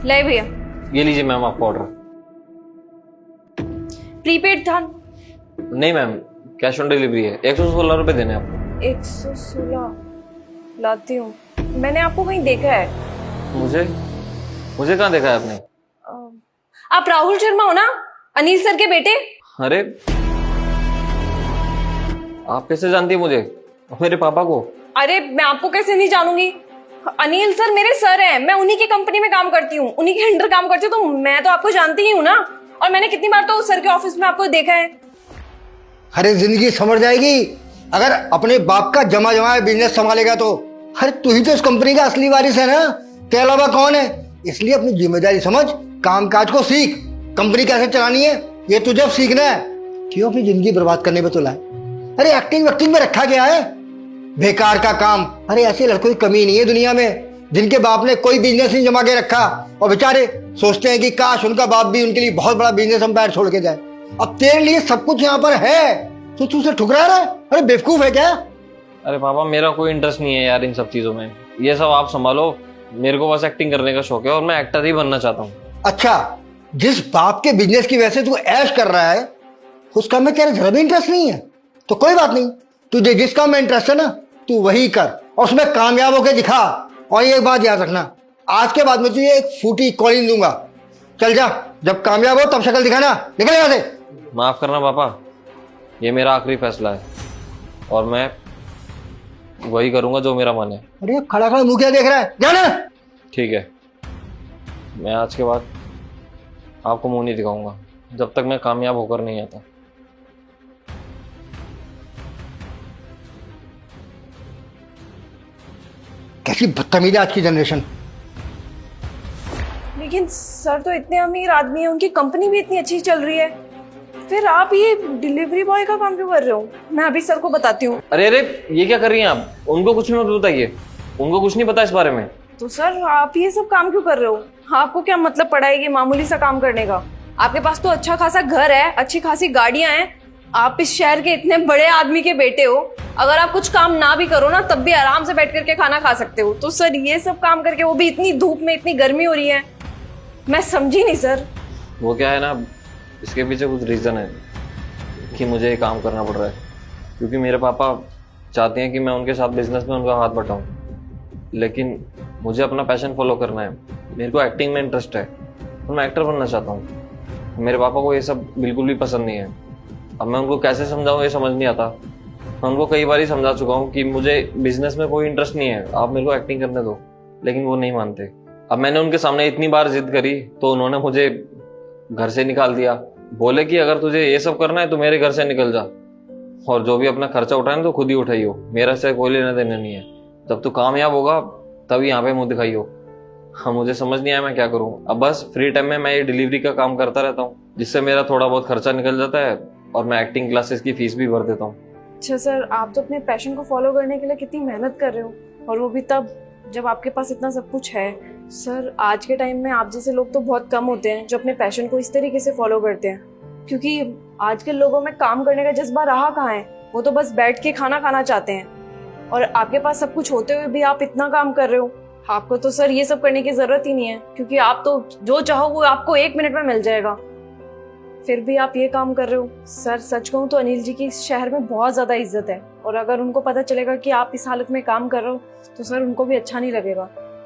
ले भैया। ये लीजिए मैम आपका ऑर्डर। प्रीपेड था। नहीं मैम, कैश ऑन डिलीवरी है। 116 रुपए देने हैं आपको। 116 लाती हूँ। मैंने आपको कहीं देखा है। मुझे कहाँ देखा है आपने? आप राहुल शर्मा हो ना, अनिल सर के बेटे? अरे आप कैसे जानती है मुझे और मेरे पापा को? अरे मैं आपको कैसे नहीं जानूंगी, अनिल सर मेरे सर हैं, मैं उन्हीं की कंपनी में काम करती हूँ, उन्हीं के अंडर काम करती हूँ, तो मैं तो आपको जानती ही हूँ ना। और मैंने कितनी बार तो सर के ऑफिस में आपको देखा है। अरे जिंदगी समझ जाएगी अगर अपने बाप का जमा जमा बिजनेस संभालेगा तो। अरे तू ही तो इस कंपनी का असली वारिस है ना, तेरे अलावा कौन है? इसलिए अपनी जिम्मेदारी समझ, काम काज को सीख। कंपनी कैसे चलानी है ये तुझे अब सीखना है। क्यों अपनी जिंदगी बर्बाद करने पे तुला है? अरे एक्टिंग वैक्टिंग में रखा गया है, बेकार का काम। अरे ऐसे लड़कों की कमी नहीं है दुनिया में जिनके बाप ने कोई बिजनेस नहीं जमा के रखा और बेचारे सोचते हैं कि काश उनका बाप भी उनके लिए बहुत बड़ा बिजनेस एम्पायर छोड़ के जाए। अब तेरे लिए सब कुछ यहाँ पर है तो तू उसे ठुकरा रहा है? अरे बेवकूफ है क्या? अरे पापा मेरा कोई इंटरेस्ट नहीं है यार इन सब चीजों में, ये सब आप संभालो। मेरे को बस एक्टिंग करने का शौक है और मैं एक्टर ही बनना चाहता हूँ। अच्छा, जिस बाप के बिजनेस की वजह से तू ऐश कर रहा है उस काम में तेरा जरा भी इंटरेस्ट नहीं है तो कोई बात नहीं, तुझे जिस काम में इंटरेस्ट है ना तू वही कर और उसमें कामयाब होकर दिखा। और ये एक बात याद रखना, आज के बाद में तुझे एक फूटी कॉलिंग दूंगा। चल जा, जब कामयाब हो तब शक्ल दिखाना। निकल यहाँ से। माफ करना पापा, ये मेरा आखिरी फैसला है और मैं वही करूंगा जो मेरा मन है। अरे खड़ा खड़ा मुंह क्या देख रहा है, जाना। ठीक है, मैं आज के बाद आपको मुंह नहीं दिखाऊंगा जब तक मैं कामयाब होकर नहीं आता। कैसी बदतमीज है आज की जनरेशन। लेकिन सर तो इतने अमीर आदमी है, उनकी कंपनी भी इतनी अच्छी चल रही है, फिर आप ये डिलीवरी बॉय का काम क्यों कर रहे हो? मैं अभी सर को बताती हूँ। अरे ये क्या कर रही हैं आप? उनको कुछ नहीं बताइए, उनको कुछ नहीं पता इस बारे में। तो सर आप ये सब काम क्यों कर रहे हो? आपको क्या मतलब पड़ा है ये मामूली सा काम करने का? आपके पास तो अच्छा खासा घर है, अच्छी खासी गाड़ियां हैं, आप इस शहर के इतने बड़े आदमी के बेटे हो। अगर आप कुछ काम ना भी करो ना तब भी आराम से बैठ करके खाना खा सकते हो। तो सर ये सब काम करके, वो भी इतनी धूप में, इतनी गर्मी हो रही है, मैं समझी नहीं सर। वो क्या है ना, इसके पीछे कुछ रीज़न है कि मुझे ये काम करना पड़ रहा है, क्योंकि मेरे पापा चाहते हैं कि मैं उनके साथ बिजनेस में उनका हाथ बटाऊं, लेकिन मुझे अपना पैशन फॉलो करना है। मेरे को एक्टिंग में इंटरेस्ट है और मैं एक्टर बनना चाहता हूँ। मेरे पापा को ये सब बिल्कुल भी पसंद नहीं है। अब मैं उनको कैसे समझाऊँ ये समझ नहीं आता। मैं उनको कई बार ही समझा चुका हूँ कि मुझे बिजनेस में कोई इंटरेस्ट नहीं है, आप मेरे को एक्टिंग करने दो, लेकिन वो नहीं मानते। अब मैंने उनके सामने इतनी बार जिद करी तो उन्होंने मुझे घर से निकाल दिया। बोले कि अगर तुझे ये सब करना है तो मेरे घर से निकल जा और जो भी अपना खर्चा उठाना तो खुद ही उठाइयो, मेरा से कोई लेना देना नहीं है। जब तू कामयाब होगा तब यहाँ पे मुंह दिखाइयो। हाँ, मुझे समझ नहीं आया मैं क्या करूँ। अब बस फ्री टाइम में मैं ये डिलीवरी का काम करता रहता हूँ, जिससे मेरा थोड़ा बहुत खर्चा निकल जाता है और मैं एक्टिंग क्लासेस की फीस भी भर देता हूँ। अच्छा सर, आप तो अपने पैशन को फॉलो करने के लिए कितनी मेहनत कर रहे हो, और वो भी तब जब आपके पास इतना सब कुछ है। सर आज के टाइम में आप जैसे लोग तो बहुत कम होते हैं जो अपने पैशन को इस तरीके से फॉलो करते हैं, क्योंकि आजकल लोगों में काम करने का जज्बा रहा कहाँ है। वो तो बस बैठ के खाना खाना चाहते हैं, और आपके पास सब कुछ होते हुए भी आप इतना काम कर रहे हो। आपको तो सर ये सब करने की जरूरत ही नहीं है, क्योंकि आप तो जो चाहो वो आपको 1 मिनट में मिल जाएगा, फिर भी आप ये काम कर रहे हो। सर सच कहूँ तो अनिल जी की इस शहर में बहुत ज्यादा इज्जत है, और अगर उनको पता चलेगा कि आप इस हालत में काम कर रहे हो तो सर उनको भी अच्छा नहीं लगेगा।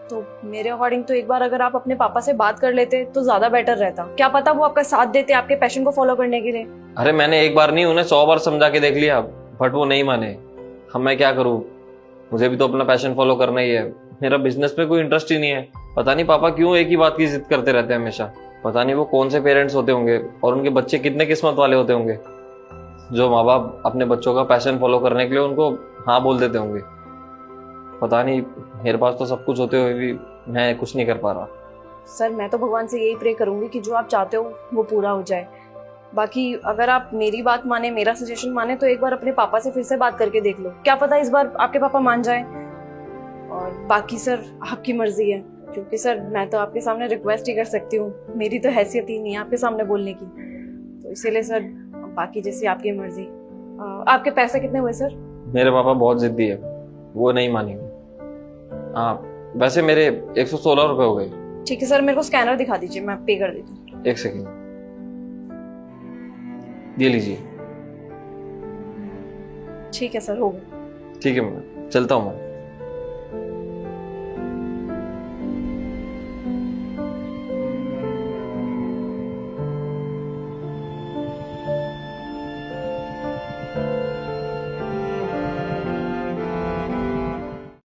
तो मेरे अकॉर्डिंग तो एक बार अगर आप अपने पापा से बात कर लेते तो ज्यादा बेटर रहता। क्या पता वो आपका साथ देते आपके पैशन को फॉलो करने के लिए। अरे मैंने एक बार नहीं, उन्हें 100 बार समझा के देख लिया, बट वो नहीं माने। हम मैं क्या करूँ, मुझे भी तो अपना पैशन फॉलो करना ही है। मेरा बिजनेस में कोई इंटरेस्ट ही नहीं है। पता नहीं पापा क्यों एक ही बात की जिद करते रहते हैं हमेशा। पता नहीं वो कौन से पेरेंट्स होते होंगे और उनके बच्चे कितने किस्मत वाले होते होंगे जो माँ बाप अपने बच्चों का पैशन फॉलो करने के लिए उनको हाँ बोल देते होंगे। पता नहीं, मेरे पास तो सब कुछ होते हुए भी मैं कुछ नहीं कर पा रहा। सर मैं तो भगवान से यही प्रे करूंगी कि जो आप चाहते हो वो पूरा हो जाए। बाकी अगर आप मेरी बात माने, मेरा सजेशन माने, तो एक बार अपने पापा से फिर से बात करके देख लो, क्या पता इस बार आपके पापा मान जाए। और बाकी सर आपकी मर्जी है, क्योंकि सर मैं तो आपके सामने रिक्वेस्ट ही कर सकती हूँ, मेरी तो हैसियत ही नहीं है आपके सामने बोलने की, तो इसीलिए सर बाकी जैसी आपकी मर्जी। आपके पैसे कितने हुए सर? मेरे पापा बहुत जिद्दी है, वो नहीं मानेंगे। हाँ वैसे मेरे 116 रुपए हो गए। ठीक है सर, मेरे को स्कैनर दिखा दीजिए, मैं पे कर देती हूँ। एक सेकेंड, ये लीजिए। ठीक है सर, हो गया। ठीक है, मैं चलता हूँ मैं।